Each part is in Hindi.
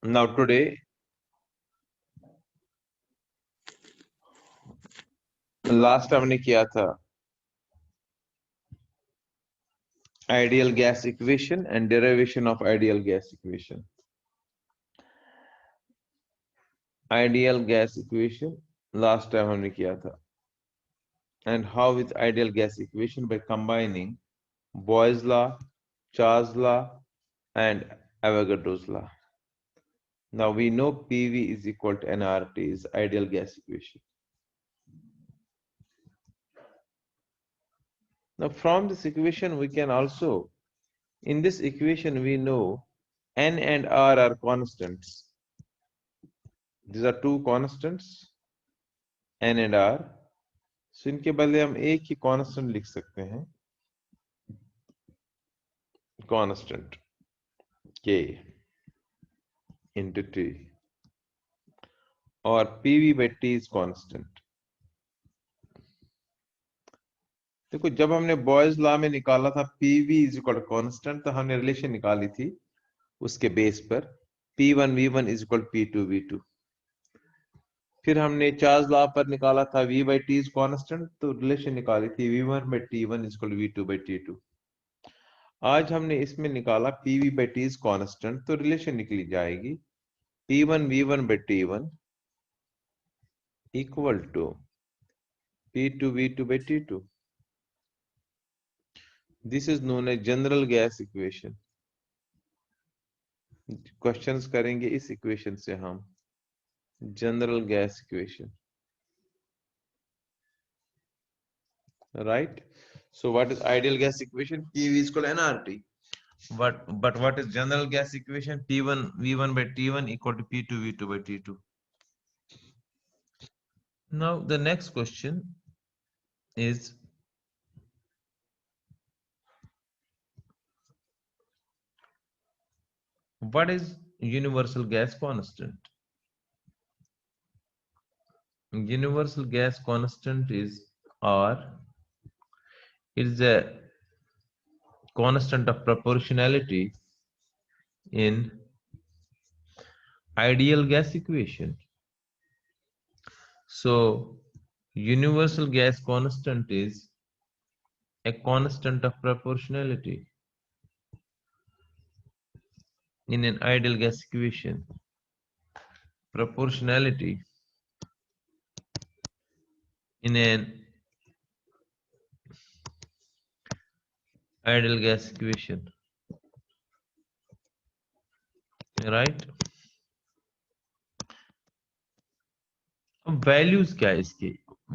Now today, last time हमने किया था ideal gas equation and derivation of ideal gas equation. Ideal gas equation last time हमने किया था. And how with ideal gas equation by combining Boyle's law, Charles law, and Avogadro's law. Now we know PV is equal to nRT is ideal gas equation. Now from this equation we can also, in this equation we know N and R are constants. These are two constants, N and R. So इनके बदले हम एक ही कांस्टेंट लिख सकते हैं, कांस्टेंट K into T, और PV by T is constant. देखो जब हमने बॉयज लॉ में निकाला था PV is equal to constant, तो हमने रिलेशन निकाली थी उसके बेस पर P1 V1 is equal to P2 V2. फिर हमने चार्ल्स लॉ पर निकाला था V by T is constant, तो रिलेशन निकाली थी V1 by T1 is equal to V2 by T2. आज हमने इसमें निकाला PV by T is constant, तो रिलेशन निकली जाएगी P1 V1 by T1 equal to P2 V2 by T2. This is known as general gas equation. Questions करेंगे इस इक्वेशन से हम, general gas equation, right? So what is ideal gas equation? PV is equal to nRT. But what is general gas equation? P1 V1 by T1 equal to P2 V2 by T2. Now the next question is, what is universal gas constant? Universal gas constant is R. It is a constant of proportionality in ideal gas equation. So universal gas constant is a constant of proportionality in an ideal gas equation. Proportionality in an ideal gas equation, right? अब वैल्यूज क्या है इसके,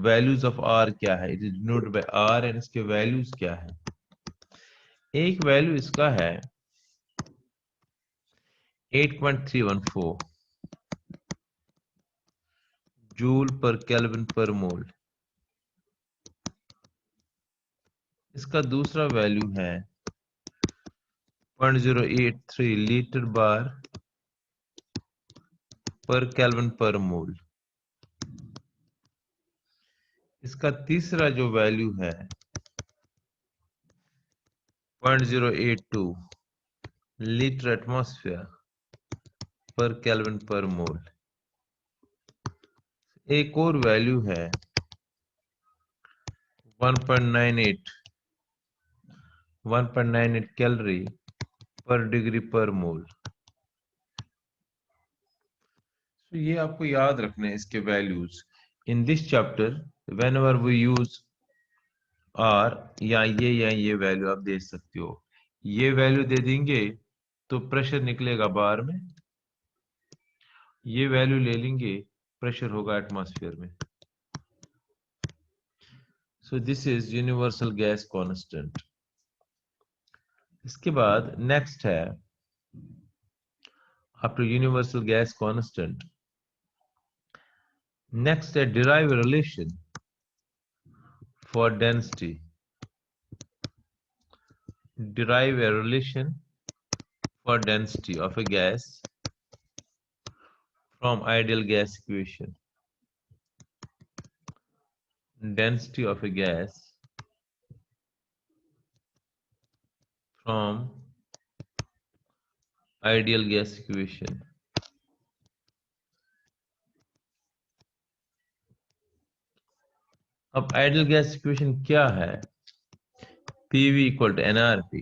वैल्यूज ऑफ आर क्या है, it is denoted by R, and इसके वैल्यूज क्या है. एक वैल्यू इसका है 8.314 जूल पर केल्विन पर मोल. इसका दूसरा वैल्यू है 0.083 लीटर बार पर केल्विन पर मोल. इसका तीसरा जो वैल्यू है 0.082 लीटर एटमॉस्फेयर पर केल्विन पर मोल. एक और वैल्यू है 1.98 कैलोरी पर डिग्री पर मोल. तो ये आपको याद रखना है इसके values. In this chapter whenever we use R, या ये वैल्यू आप दे सकते हो. ये वैल्यू दे देंगे तो प्रेशर निकलेगा बार में, ये वैल्यू ले लेंगे प्रेशर होगा एटमॉस्फेयर में. So this is universal gas constant. इसके बाद नेक्स्ट है, after universal gas constant, next है derive a relation for density. Derive a relation for density of a gas from ideal gas equation. Density of a gas from ideal gas equation. अब आइडियल गैस इक्वेशन क्या है? PV equal to NRT,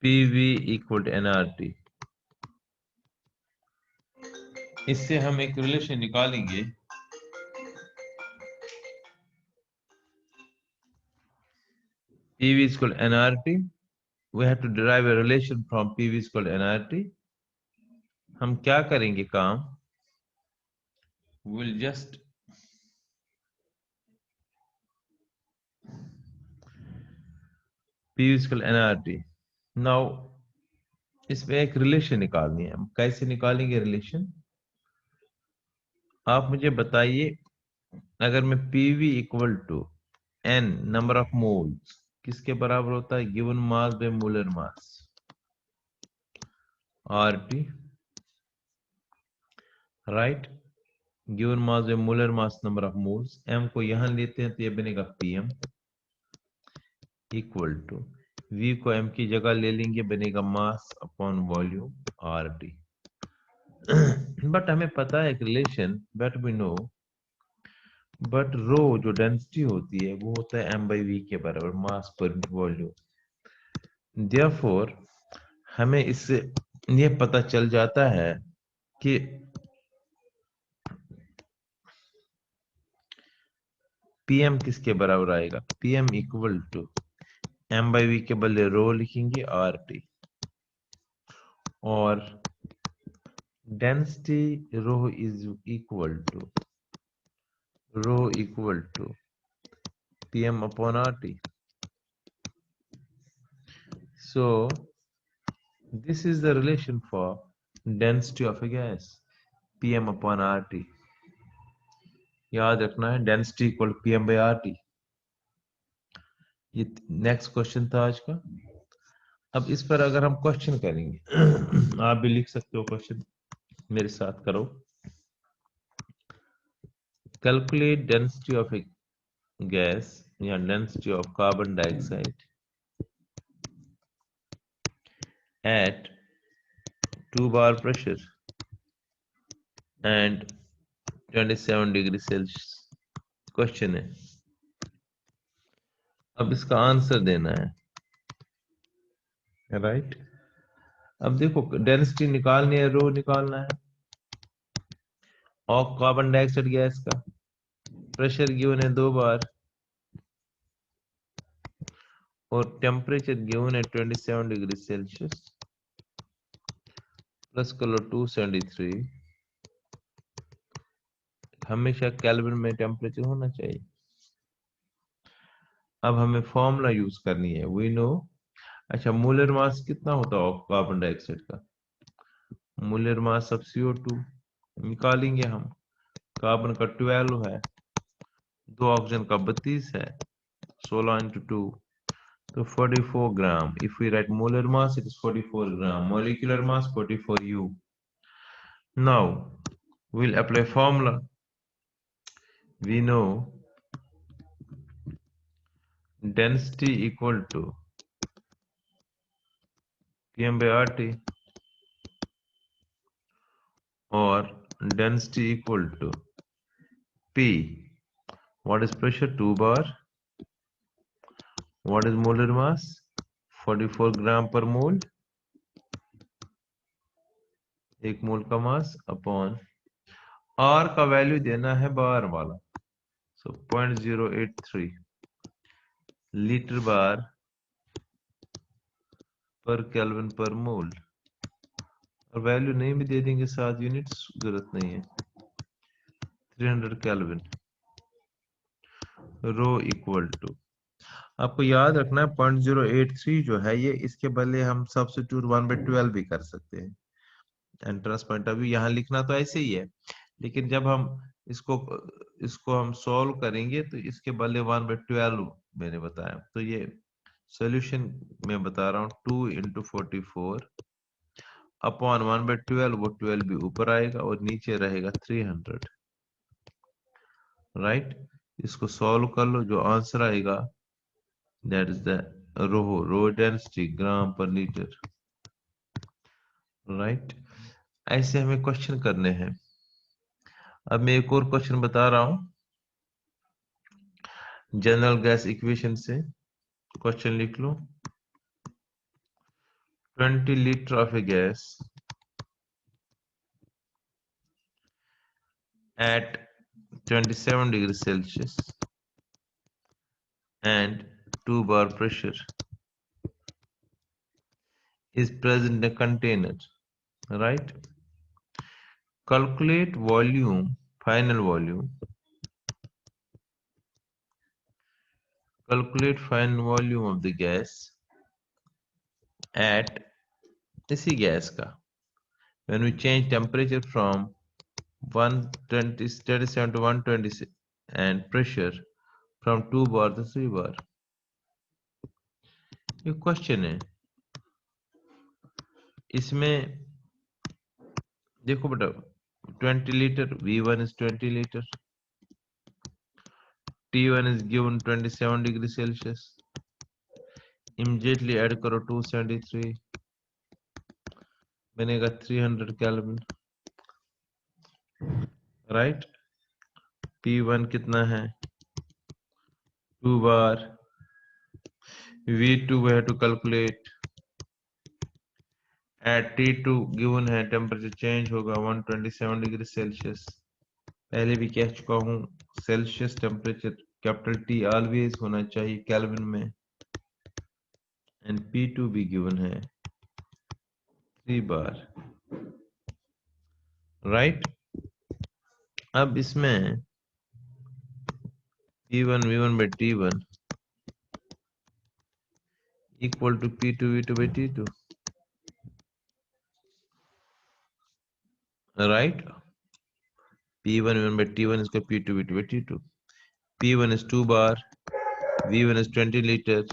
PV equal to NRT। इससे हम एक रिलेशन निकालेंगे, PV is equal to NRT. We have to derive a relation from PV is equal to NRT. हम क्या करेंगे काम? We'll just PV is equal to NRT. Now इसमें एक रिलेशन निकालनी है। हम कैसे निकालेंगे रिलेशन? आप मुझे बताइए, अगर मैं PV equal to N number of moles किसके बराबर होता है? Given mass by molar mass, RT, right. Given mass by molar mass number of moles, M को यहां लेते हैं तो ये बनेगा PM इक्वल टू V को M की जगह ले लेंगे, बनेगा mass upon volume RT। But हमें पता है एक relation, but we know, but rho जो डेंसिटी होती है वो होता है M/V के बराबर, मास पर वॉल्यूम। देयरफॉर हमें इससे ये पता चल जाता है कि PM किसके बराबर आएगा? PM इक्वल टू M/V के बदले रो लिखेंगे RT, और density rho is equal to PM upon RT. So this is the relation for density of a gas, PM upon RT. याद रखना है, density equal PM by RT। ये नेक्स्ट क्वेश्चन था आज का। अब इस पर अगर हम क्वेश्चन करेंगे, आप भी लिख सकते हो क्वेश्चन, मेरे साथ करो। Calculate density of a gas या density of carbon dioxide at 2 bar pressure and 27 degree Celsius. Question है, अब इसका आंसर देना है, राइट। अब देखो, डेंसिटी निकालनी है, रो निकालना है, और कार्बन डाइऑक्साइड गैस का प्रेशर गिवन है 2 बार, और टेम्परेचर गिवन है 27 डिग्री सेल्सियस, प्लस कर लो 273। हमेशा केल्विन में टेम्परेचर होना चाहिए। अब हमें फॉर्मूला यूज करनी है, वी नो। अच्छा, मोलर मास कितना होता है कार्बन डाइऑक्साइड का? मोलर मास ऑफ CO2 निकालेंगे हम। कार्बन का 12 है, 2 ऑक्सीजन का 32 है, 16 into 2 तो 44 gram. If we write molar mass it is 44 gram, molecular mass 44 U। now we'll apply formula, we know density equal to PM by RT, or density equal to P, what is pressure 2 bar, what is molar mass 44 ग्राम पर मोल, 1 मोल का मास, अपॉन R का वैल्यू देना है बार वाला, सो 0.083 लीटर बार पर केल्विन पर मोल, और वैल्यू नहीं भी दे देंगे, 7 यूनिट्स, जरूरत नहीं है। 300 केल्विन। रो इक्वल टू, आपको याद रखना है 0.083 जो है ये, इसके बदले हम सब्स्टिट्यूट 1/12 भी कर सकते हैं। एंट्रेंस पॉइंट ऑफ व्यू यहाँ लिखना तो ऐसे ही है, लेकिन जब हम इसको इसको हम सॉल्व करेंगे तो इसके बदले 1/12 मैंने बताया। तो ये सॉल्यूशन मैं बता रहा हूँ, 2 into 44 अपॉन 1/12, वो 12 भी ऊपर आएगा और नीचे रहेगा 300, राइट। इसको सॉल्व कर लो, जो आंसर आएगा that is the rho density gram per litre, right. ऐसे हमें क्वेश्चन करने हैं। अब मैं एक और क्वेश्चन बता रहा हूं, जनरल गैस इक्वेशन से क्वेश्चन लिख लो। 20 liter of a gas at 27 degrees Celsius and 2 bar pressure is present in a container, right? Calculate volume, final volume. Calculate final volume of the gas at इसी गैस का when we change temperature from 137 to 120 and pressure from 2 bar to 3 bar. ये क्वेश्चन है, इसमें देखो बेटा 20 liter V1 is 20 liter, T1 is given 27 degrees Celsius, immediately add करो 273 बनेगा 300 Kelvin, right? P1 कितना है 2 bar, V2 we have to calculate, at T2 given है temperature change होगा 127 डिग्री सेल्सियस, पहले भी कह चुका हूँ Celsius temperature capital T always होना चाहिए केल्विन में, एंड P2 भी गिवन है 3 बार, राइट? अब इसमें P1 V1 by T1 equal to P2 V2 by T2, right? P1 V1 by T1 is equal to P2 V2 by T2. P1 is 2 bar, V1 is 20 liter,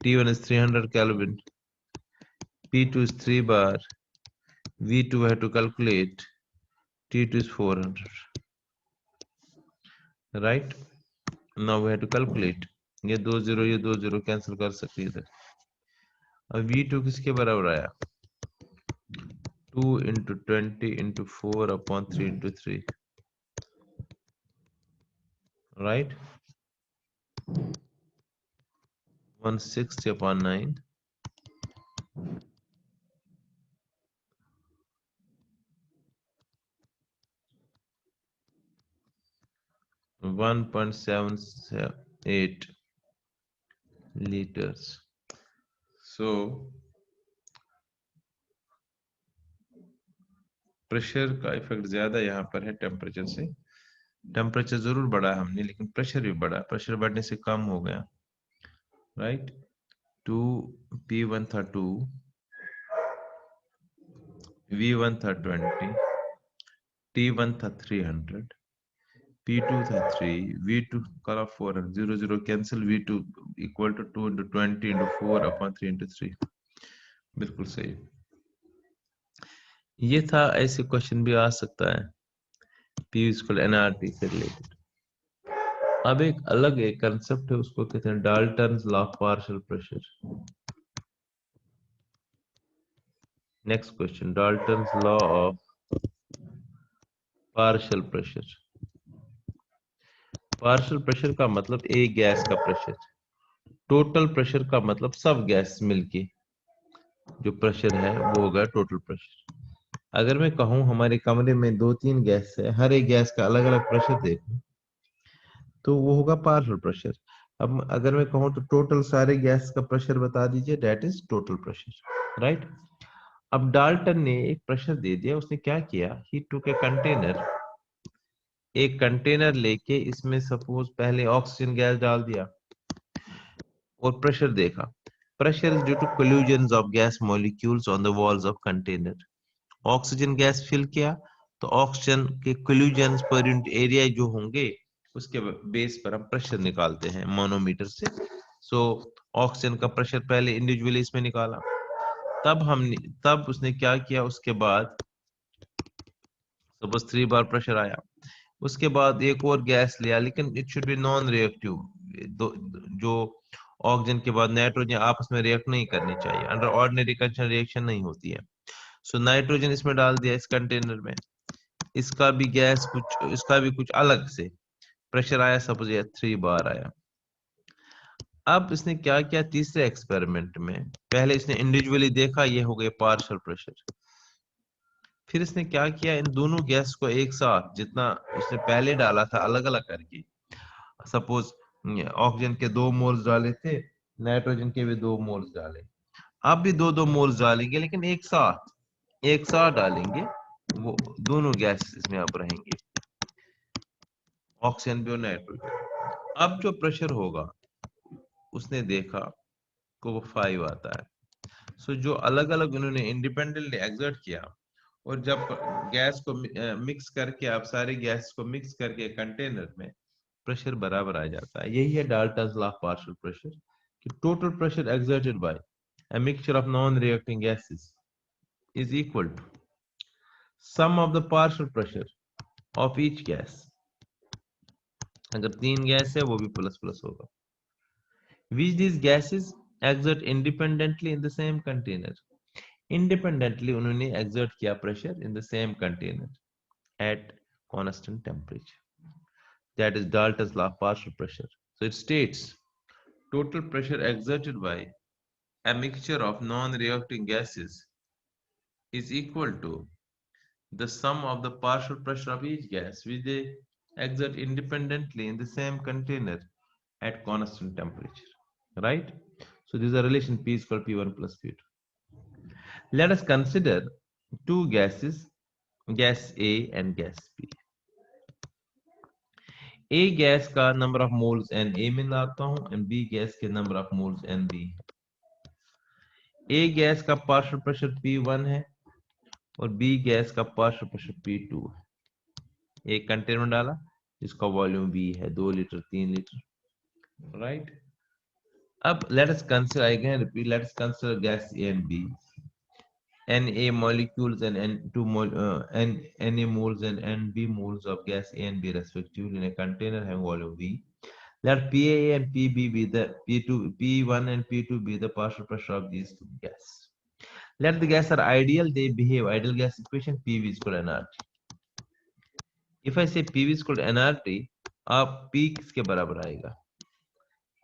T1 is 300 Kelvin, P2 is 3 bar, V2 we have to calculate, T2 is 400, right? Now we have to calculate, ये 2 0 कैंसिल कर सकते हैं इधर। अब V2 किसके बराबर आया 2 into 20 into 4 upon 3 into 3, right? 160 upon 9, 1.78 liters. So pressure का इफेक्ट ज्यादा यहाँ पर है टेम्परेचर से, टेम्परेचर जरूर बढ़ा हमने लेकिन प्रेशर भी बढ़ा, प्रेशर बढ़ने से कम हो गया, राइट? 2 P1 था 2, V1 था 20, T1 था 300, P2 था 3, V2 का 400, 0 0 cancel, V2 equal to 2 into 20 into 4 upon 3 into 3, बिल्कुल सही। ये था, ऐसे क्वेश्चन भी आ सकता है P इक्वल NRT से रिलेटेड। अब एक अलग एक कंसेप्ट है, उसको कहते हैं Dalton's law of partial pressure. Next question, Dalton's law of partial pressure. Partial pressure का मतलब एक गैस का प्रेशर, टोटल प्रेशर का मतलब सब गैस मिलके जो प्रेशर है वो होगा टोटल प्रेशर। अगर मैं कहूं हमारे कमरे में 2-3 गैस है, हर एक गैस का अलग अलग प्रेशर देखो तो वो होगा पार्शियल प्रेशर। अब अगर मैं कहूं तो टोटल सारे गैस का प्रेशर बता दीजिए, that is total pressure, right? अब डाल्टन ने एक प्रेशर दे दिया, उसने क्या किया, ही टूक ए कंटेनर, एक कंटेनर लेके इसमें सपोज पहले ऑक्सीजन गैस डाल दिया और प्रेशर देखा, pressure is due to collisions of gas molecules on the walls of container. Oxygen gas fill किया तो ऑक्सीजन के कोलिजन्स पर यूनिट एरिया जो होंगे उसके बेस पर हम प्रेशर निकालते हैं मानोमीटर से। सो ऑक्सीजन का प्रेशर पहले इंडिविजुअली इसमें निकाला, तब उसने क्या किया, उसके बाद सपोज 3 बार प्रेशर आया, उसके बाद एक और गैस लिया, लेकिन it should be non reactive, जो ऑक्सीजन के बाद नाइट्रोजन आपस में रिएक्ट नहीं करनी चाहिए, अंडर ऑर्डिनरी कंडीशन रिएक्शन नहीं होती है। सो नाइट्रोजन इसमें डाल दिया इस कंटेनर में, इसका भी कुछ अलग से, प्रेशर आया सपोज ये 3 बार आया। अब इसने क्या किया तीसरे एक्सपेरिमेंट में, पहले इसने इंडिविजुअली देखा, ये हो गया पार्शियल प्रेशर। फिर इसने क्या किया, इन दोनों गैस को एक साथ जितना इसने पहले डाला था अलग अलग करके, सपोज ऑक्सीजन के 2 मोल्स डाले थे, नाइट्रोजन के भी 2 मोल्स डाले, अब भी 2-2 मोल्स डालेंगे, लेकिन एक साथ डालेंगे, वो दोनों गैस इसमें अब रहेंगे, ऑक्सीजन भी और नाइट्रोजन। अब जो प्रेशर होगा उसने देखा को वो 5 आता है। सो जो अलग अलग उन्होंने इंडिपेंडेंटली एग्जर्ट किया, और जब गैस को मिक्स करके, आप सारे गैस को मिक्स करके कंटेनर में, प्रेशर बराबर आ जाता है। यही है Dalton's law of partial pressure, कि total pressure exerted by a mixture of non-reacting gases is equal to sum of the partial pressure of each gas। अगर 3 गैस है वो भी प्लस प्लस होगा। Which these gases exert independently in the same container। Independently उन्होंने exert किया pressure in the same container at constant temperature। That is Dalton's law of partial pressure। So it states total pressure exerted by a mixture of non-reacting gases is equal to the sum of the partial pressure of each gas which they exert independently in the same container at constant temperature, right? So this is a relation P is equal to P1 plus P2. Let us consider two gases, gas A and gas B। A gas का number of moles n A में लाता हूं, and B गैस के number of moles n B। A gas का पार्शियल प्रेशर P1 है और B गैस का पार्शियल प्रेशर P2 है। एक कंटेनर में डाला जिसका वॉल्यूम V है, 2 लीटर 3 लीटर, राइट। अब let us consider, again repeat, let us consider gas A and B, Na molecules and Na moles and Nb moles of gas A and B respectively in a container having volume V। Let PA and PB be the P1 and P2 be the partial pressure of these two gases। Let the gas are ideal, they behave ideal gas equation PV is equal to nRT। If I say PV is equal to nRT, आप P किसके बराबर आएगा,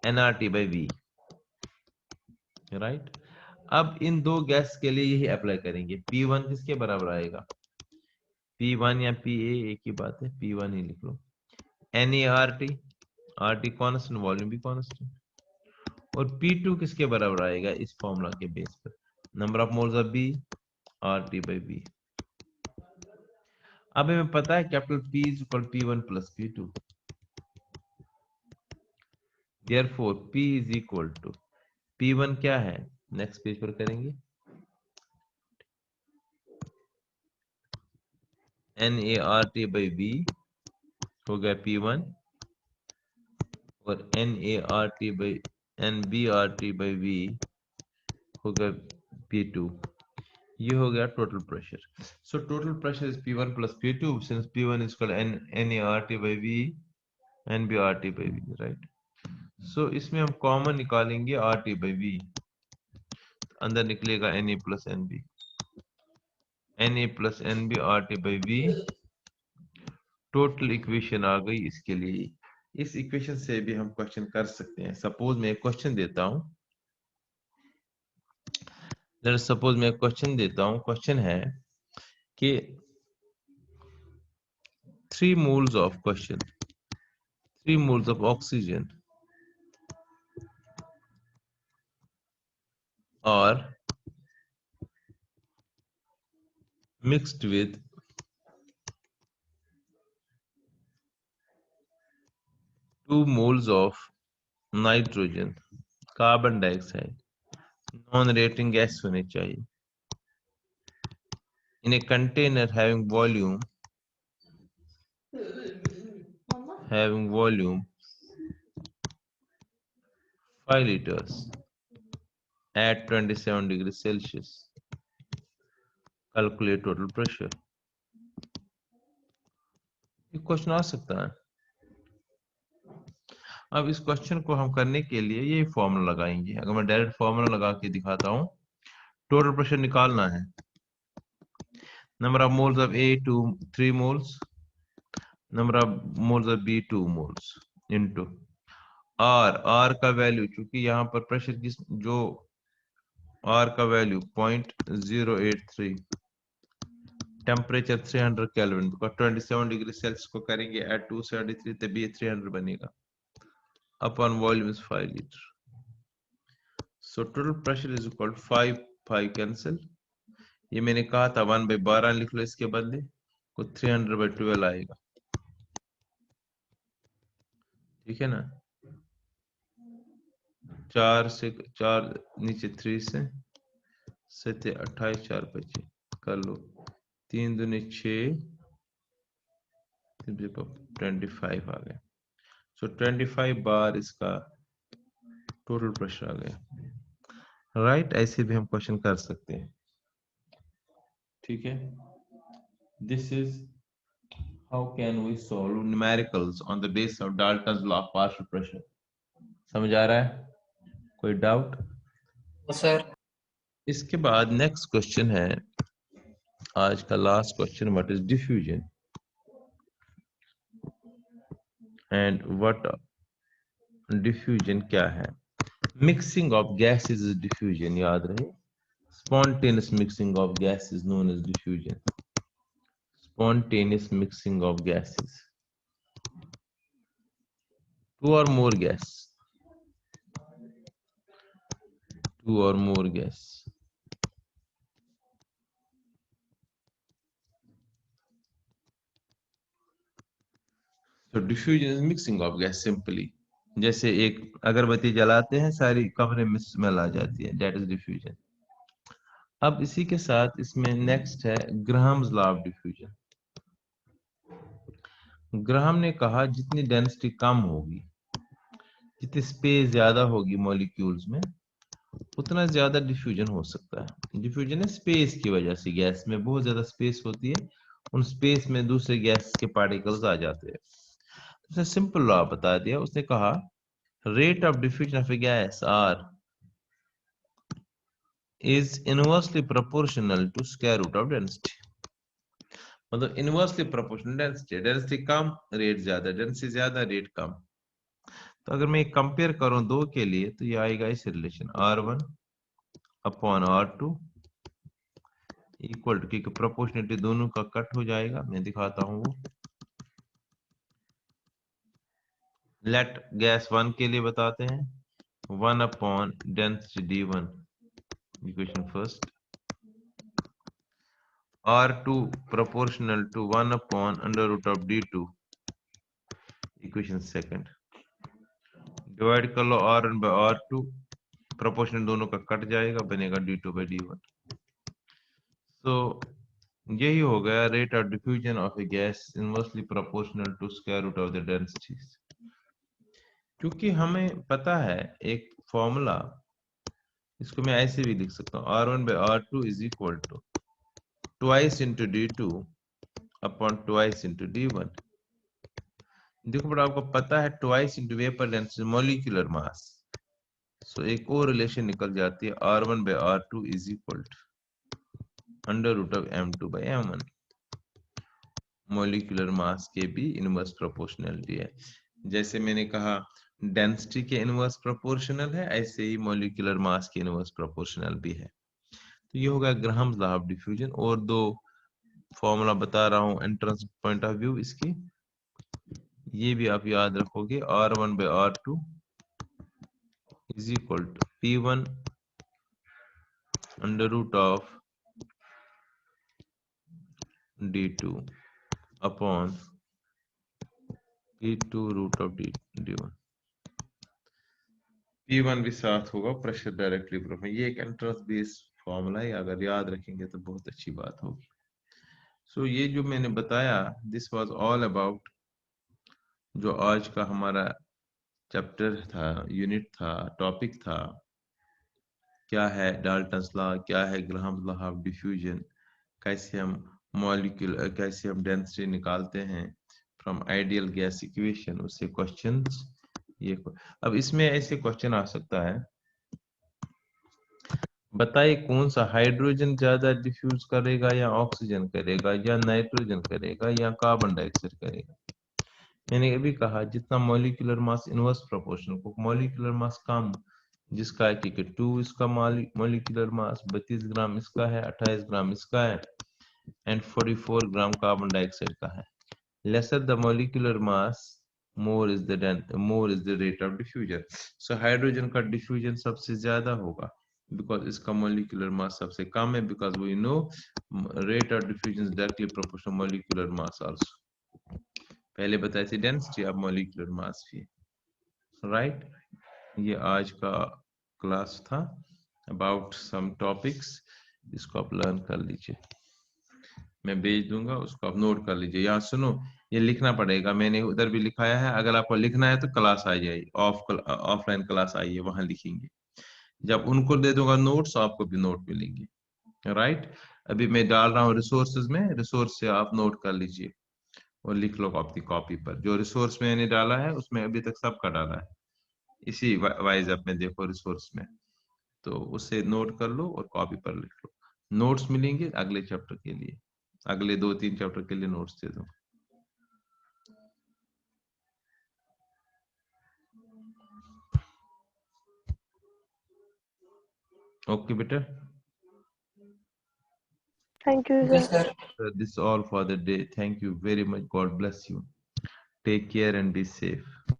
nRT by V, राइट। अब इन दो गैस के लिए यही अप्लाई करेंगे। P1 किसके बराबर आएगा, P1 या PA एक ही बात है, P1 ही लिख लो। NaRT, RT कांस्टेंट, वॉल्यूम भी कांस्टेंट। और P2 किसके बराबर आएगा इस फॉर्मूला के बेस पर, number of moles of B, RT by B। अब हमें पता है capital P is equal to P1 plus P2। Therefore P is equal to P1 क्या है, नेक्स्ट पेज पर करेंगे, NaRT by B हो गया P1, और NaRT by NbRT by V हो गया P2। ये हो गया total pressure. So total pressure is P1 plus P2 since P1 is equal to NaRT by V, NbRT by V, right? सो इसमें हम कॉमन निकालेंगे RT by V, अंदर निकलेगा Na plus Nb, Na plus Nb RT by V। Total equation आ गई इसके लिए। इस इक्वेशन से भी हम क्वेश्चन कर सकते हैं। सपोज मैं एक क्वेश्चन देता हूं, सपोज मैं क्वेश्चन देता हूं, क्वेश्चन है कि 3 moles of question, 3 moles of oxygen are mixed with 2 moles of nitrogen, carbon dioxide, non-reacting gas होने चाहिए, in a container having volume 5 liters at 27 degrees Celsius। Calculate total pressure। ये क्वेश्चन आ सकता है। अब इस क्वेश्चन को हम करने के लिए ये फॉर्मूला लगाएंगे। अगर मैं डायरेक्ट फॉर्मूला लगा के दिखाता हूं, टोटल प्रेशर निकालना है, number of moles of A 3 moles, number of moles of B2 moles into R का वैल्यू, चूंकि यहाँ पर प्रेशर की जो R का value 0.083, temperature 300 kelvin, 27 degree Celsius को करेंगे एट 273 तभी 300 बनेगा, upon volume is 5 litre. So total pressure is equal 5 cancel, ये मैंने कहा था 1/12 लिख लो, इसके बदले को 300/12 आएगा, ठीक है ना। 4 नीचे 3 से 7 28 4 25 कर लो, 3 दूनी 6, 25 आ गया। सो 25 बार इसका टोटल प्रेशर आ गया, राइट। ऐसे भी हम क्वेश्चन कर सकते हैं, ठीक है। This is how can we solve numericals on the base of Dalton's law of partial pressure. समझ आ रहा है, कोई डाउट? सर इसके बाद नेक्स्ट क्वेश्चन है, आज का last question, what is diffusion and what diffusion क्या है। Mixing of gases is diffusion, याद रहे। Spontaneous mixing of gas is known as diffusion. Spontaneous mixing of gases, two or more gas, two or more gas, तो diffusion is mixing of gas simply. जैसे एक अगरबत्ती जलाते हैं, सारी कमरे में स्मेल आ जाती है, दैट इज डिफ्यूजन। अब इसी के साथ इसमें नेक्स्ट है Graham's law of diffusion. Graham ने कहा जितनी डेंसिटी कम होगी, जितनी स्पेस ज्यादा होगी मॉलिक्यूल्स में, उतना ज्यादा डिफ्यूजन हो सकता है। डिफ्यूजन है स्पेस की वजह से, गैस में बहुत ज्यादा स्पेस होती है, उन स्पेस में दूसरे गैस के पार्टिकल्स आ जाते हैं। उसने सिंपल लॉ बता दिया, उसने कहा rate of diffusion of a gas R is inversely proportional to square root of density. मतलब इनवर्सली प्रोपोर्शनल, डेंसिटी कम रेट ज्यादा, डेंसिटी ज्यादा रेट कम। तो अगर मैं कंपेयर करूं दो के लिए, तो ये आएगा इस relation R1 upon R2 equal to, क्योंकि प्रोपोर्शनलिटी दोनों का कट हो जाएगा, मैं दिखाता हूं वो। लेट गैस 1 के लिए बताते हैं, 1 upon density D1, equation first, R2 proportional to 1 upon under root of D2, equation second. Divide कर लो R1 by R2, प्रोपोर्शनल दोनों का कट जाएगा, बनेगा D2 by D1। तो यही हो गया rate of diffusion of a gas inversely proportional to square root of the densities. क्योंकि हमें पता है एक फॉर्मूला, इसको मैं ऐसे भी लिख सकता हूँ, R1 by R2 is equal to twice into D2 upon twice into D1। देखो बड़ा, आपको पता है twice into vapour density molecular mass, so एक और रिलेशन निकल जाती है, R1 by R2 is equal to under root of M2 by M1। Molecular mass के भी इनवर्स प्रोपोर्शनलिटी है। जैसे मैंने कहा डेंसिटी के इनवर्स प्रोपोर्शनल है, ऐसे ही मॉलिक्यूलर मास के इनवर्स प्रोपोर्शनल भी है। तो ये होगा ग्राहम्स लॉ ऑफ डिफ्यूजन। और दो फॉर्मूला बता रहा हूँ एंट्रेंस पॉइंट ऑफ व्यू इसकी, ये भी आप याद रखोगे, R1 by R2 is equal to P1 under root of D2 upon P2 root of D1। P1 भी साथ होगा, प्रेशर डायरेक्टली प्रूफ है। ये एक एंट्रेंस बेस्ड फॉर्मूला है, अगर याद रखेंगे तो बहुत अच्छी बात होगी। सो ये जो मैंने बताया, दिस वाज ऑल अबाउट जो आज का हमारा चैप्टर था, यूनिट था, टॉपिक था, क्या है डाल्टन्स लॉ, क्या है ग्राहम्स लॉ ऑफ डिफ्यूजन, कैसे हम मॉलिक्यूल, कैसे हम डेंसिटी निकालते हैं फ्रॉम आइडियल गैस इक्वेशन, उससे क्वेश्चंस। ये अब इसमें ऐसे क्वेश्चन आ सकता है, बताइए कौन सा हाइड्रोजन ज्यादा डिफ्यूज करेगा, या ऑक्सीजन करेगा, या नाइट्रोजन करेगा, या कार्बन डाइऑक्साइड करेगा। मैंने अभी कहा जितना मॉलिक्यूलर मास इनवर्स प्रोपोर्शनल को मॉलिक्यूलर मास कम जिसका है कि 2 इसका मॉलिक्यूलर मास 32 ग्राम इसका है 28 ग्राम इसका है एंड 44 ग्राम कार्बन डाइऑक्साइड का है lesser the molecular mass more is the rate of diffusion so hydrogen का diffusion सबसे ज्यादा होगा because इसका molecular mass सबसे कम है because we know rate of diffusion is directly proportional molecular mass also पहले बताई थी डेंसिटी अब मॉलिक्यूलर मास भी राइट ये आज का क्लास था अबाउट सम टॉपिक्स इसको आप लर्न कर लीजिए मैं भेज दूंगा उसको आप नोट कर लीजिए यहाँ सुनो ये लिखना पड़ेगा मैंने उधर भी लिखाया है अगर आपको लिखना है तो क्लास आ जाइए ऑफलाइन क्लास आइए वहां लिखेंगे जब उनको दे दूंगा नोट्स आपको भी नोट मिलेंगे राइट अभी मैं डाल रहा हूँ रिसोर्सेज में रिसोर्स से आप नोट कर लीजिए और लिख लो अपनी कॉपी पर जो रिसोर्स मैंने डाला है उसमें अभी तक सबका डाला है इसी वाइज आप में देखो रिसोर्स में तो उससे नोट कर लो और कॉपी पर लिख लो नोट्स मिलेंगे अगले चैप्टर के लिए अगले 2-3 चैप्टर के लिए नोट्स दे दो ओके बेटा Thank you, Yes, sir. sir. this is all for the day thank you very much god bless you take care and be safe